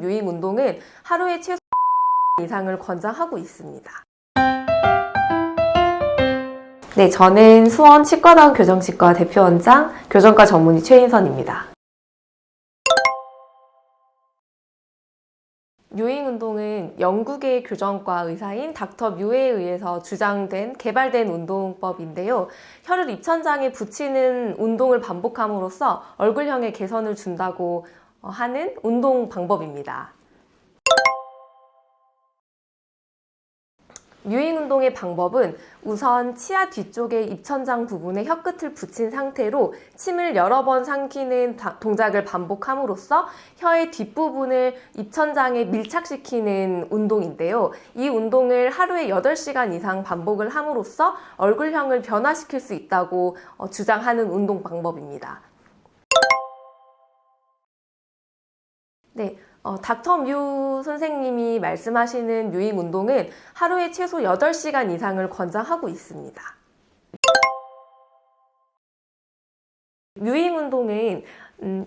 유잉 운동은 하루에 최소 이상을 권장하고 있습니다. 네, 저는 수원 치과다원 교정치과 대표원장, 교정과 전문의 최인선입니다. 유잉 운동은 영국의 교정과 의사인 닥터 뮤에 의해서 개발된 운동법인데요. 혀를 입천장에 붙이는 운동을 반복함으로써 얼굴형의 개선을 준다고 하는 운동 방법입니다. 유잉 운동의 방법은 우선 치아 뒤쪽의 입천장 부분에 혀끝을 붙인 상태로 침을 여러 번 삼키는 동작을 반복함으로써 혀의 뒷부분을 입천장에 밀착시키는 운동인데요. 이 운동을 하루에 8시간 이상 반복을 함으로써 얼굴형을 변화시킬 수 있다고 주장하는 운동 방법입니다. 네. 닥터 뮤 선생님이 말씀하시는 유잉 운동은 하루에 최소 8시간 이상을 권장하고 있습니다. 유잉 운동은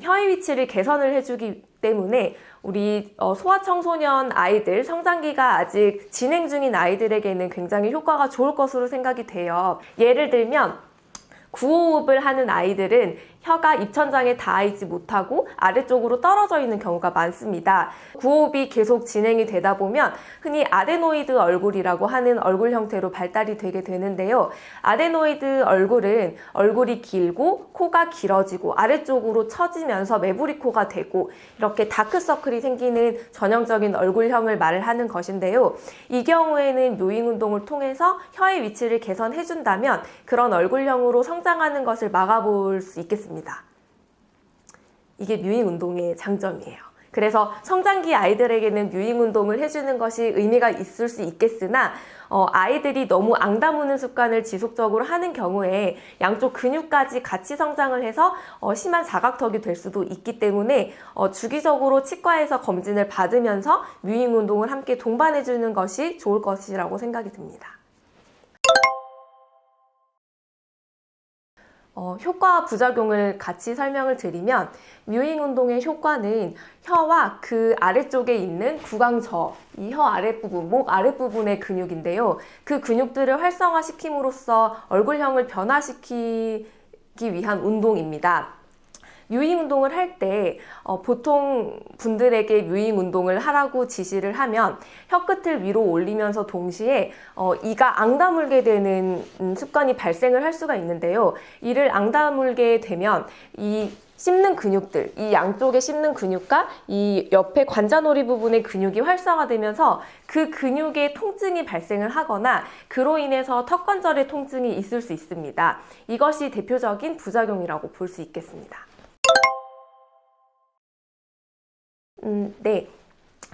혀의 위치를 개선을 해주기 때문에 우리 소아청소년 아이들, 성장기가 아직 진행 중인 아이들에게는 굉장히 효과가 좋을 것으로 생각이 돼요. 예를 들면 구호흡을 하는 아이들은 혀가 입천장에 닿아있지 못하고 아래쪽으로 떨어져 있는 경우가 많습니다. 구호흡이 계속 진행이 되다 보면 흔히 아데노이드 얼굴이라고 하는 얼굴 형태로 발달이 되게 되는데요. 아데노이드 얼굴은 얼굴이 길고 코가 길어지고 아래쪽으로 처지면서 매부리코가 되고 이렇게 다크서클이 생기는 전형적인 얼굴형을 말하는 것인데요. 이 경우에는 유잉 운동을 통해서 혀의 위치를 개선해준다면 그런 얼굴형으로 성장하는 것을 막아볼 수 있겠습니다. 이게 유잉 운동의 장점이에요. 그래서 성장기 아이들에게는 유잉 운동을 해주는 것이 의미가 있을 수 있겠으나 아이들이 너무 앙다무는 습관을 지속적으로 하는 경우에 양쪽 근육까지 같이 성장을 해서 심한 사각턱이 될 수도 있기 때문에 주기적으로 치과에서 검진을 받으면서 유잉 운동을 함께 동반해주는 것이 좋을 것이라고 생각이 듭니다. 효과와 부작용을 같이 설명을 드리면 유잉 운동의 효과는 혀와 그 아래쪽에 있는 구강저, 이 혀 아랫부분, 목 아랫부분의 근육인데요. 그 근육들을 활성화시킴으로써 얼굴형을 변화시키기 위한 운동입니다. 유잉 운동을 할 때 보통 분들에게 유잉 운동을 하라고 지시를 하면 혀끝을 위로 올리면서 동시에 이가 앙다물게 되는 습관이 발생을 할 수가 있는데요. 이를 앙다물게 되면 이 씹는 근육들, 이 양쪽에 씹는 근육과 이 옆에 관자놀이 부분의 근육이 활성화되면서 그 근육에 통증이 발생을 하거나 그로 인해서 턱관절의 통증이 있을 수 있습니다. 이것이 대표적인 부작용이라고 볼 수 있겠습니다. 네.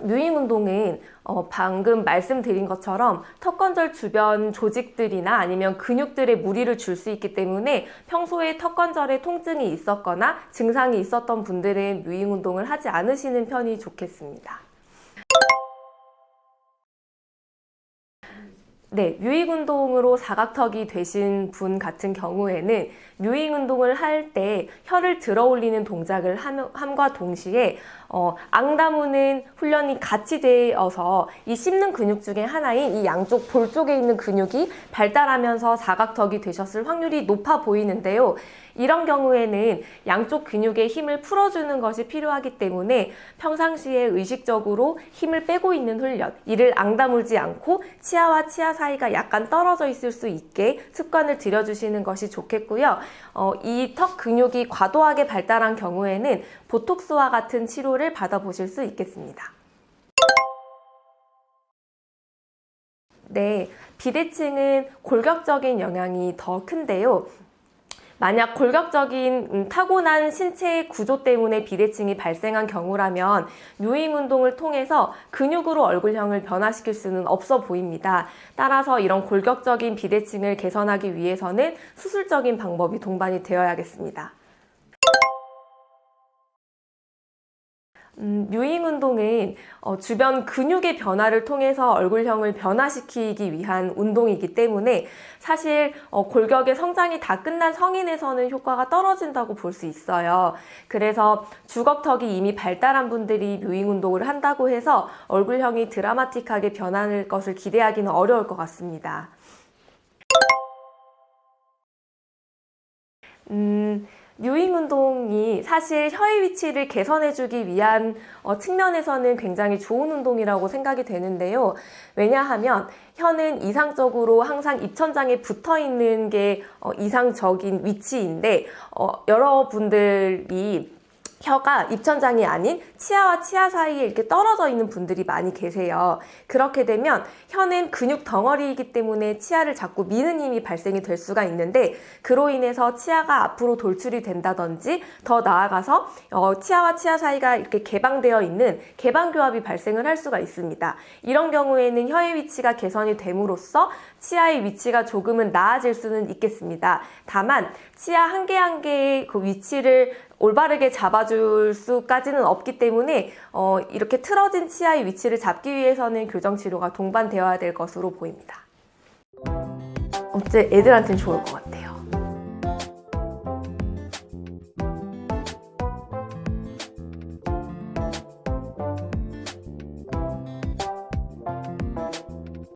유잉 운동은 방금 말씀드린 것처럼 턱관절 주변 조직들이나 아니면 근육들에 무리를 줄 수 있기 때문에 평소에 턱관절에 통증이 있었거나 증상이 있었던 분들은 유잉 운동을 하지 않으시는 편이 좋겠습니다. 네, 유잉 운동으로 사각턱이 되신 분 같은 경우에는 유잉 운동을 할 때 혀를 들어 올리는 동작을 함과 동시에 앙다무는 훈련이 같이 되어서 이 씹는 근육 중에 하나인 이 양쪽 볼 쪽에 있는 근육이 발달하면서 사각턱이 되셨을 확률이 높아 보이는데요. 이런 경우에는 양쪽 근육의 힘을 풀어주는 것이 필요하기 때문에 평상시에 의식적으로 힘을 빼고 있는 훈련, 이를 앙다물지 않고 치아와 치아 사이가 약간 떨어져 있을 수 있게 습관을 들여주시는 것이 좋겠고요. 이 턱 근육이 과도하게 발달한 경우에는 보톡스와 같은 치료를 받아보실 수 있겠습니다. 네, 비대칭은 골격적인 영향이 더 큰데요. 만약 골격적인 타고난 신체 구조 때문에 비대칭이 발생한 경우라면 유잉 운동을 통해서 근육으로 얼굴형을 변화시킬 수는 없어 보입니다. 따라서 이런 골격적인 비대칭을 개선하기 위해서는 수술적인 방법이 동반이 되어야겠습니다. 뮤잉 운동은 주변 근육의 변화를 통해서 얼굴형을 변화시키기 위한 운동이기 때문에 사실 골격의 성장이 다 끝난 성인에서는 효과가 떨어진다고 볼 수 있어요. 그래서 주걱턱이 이미 발달한 분들이 뮤잉 운동을 한다고 해서 얼굴형이 드라마틱하게 변할 것을 기대하기는 어려울 것 같습니다. 뮤잉 운동이 사실 혀의 위치를 개선해주기 위한 측면에서는 굉장히 좋은 운동이라고 생각이 되는데요. 왜냐하면 혀는 이상적으로 항상 입천장에 붙어 있는 게 이상적인 위치인데 여러분들이 혀가 입천장이 아닌 치아와 치아 사이에 이렇게 떨어져 있는 분들이 많이 계세요. 그렇게 되면 혀는 근육 덩어리이기 때문에 치아를 자꾸 미는 힘이 발생이 될 수가 있는데 그로 인해서 치아가 앞으로 돌출이 된다든지 더 나아가서 치아와 치아 사이가 이렇게 개방되어 있는 개방교합이 발생을 할 수가 있습니다. 이런 경우에는 혀의 위치가 개선이 됨으로써 치아의 위치가 조금은 나아질 수는 있겠습니다. 다만 치아 한 개 한 개의 그 위치를 올바르게 잡아줄 수까지는 없기 때문에 이렇게 틀어진 치아의 위치를 잡기 위해서는 교정치료가 동반되어야 될 것으로 보입니다. 어째 애들한테는 좋을 것 같아요.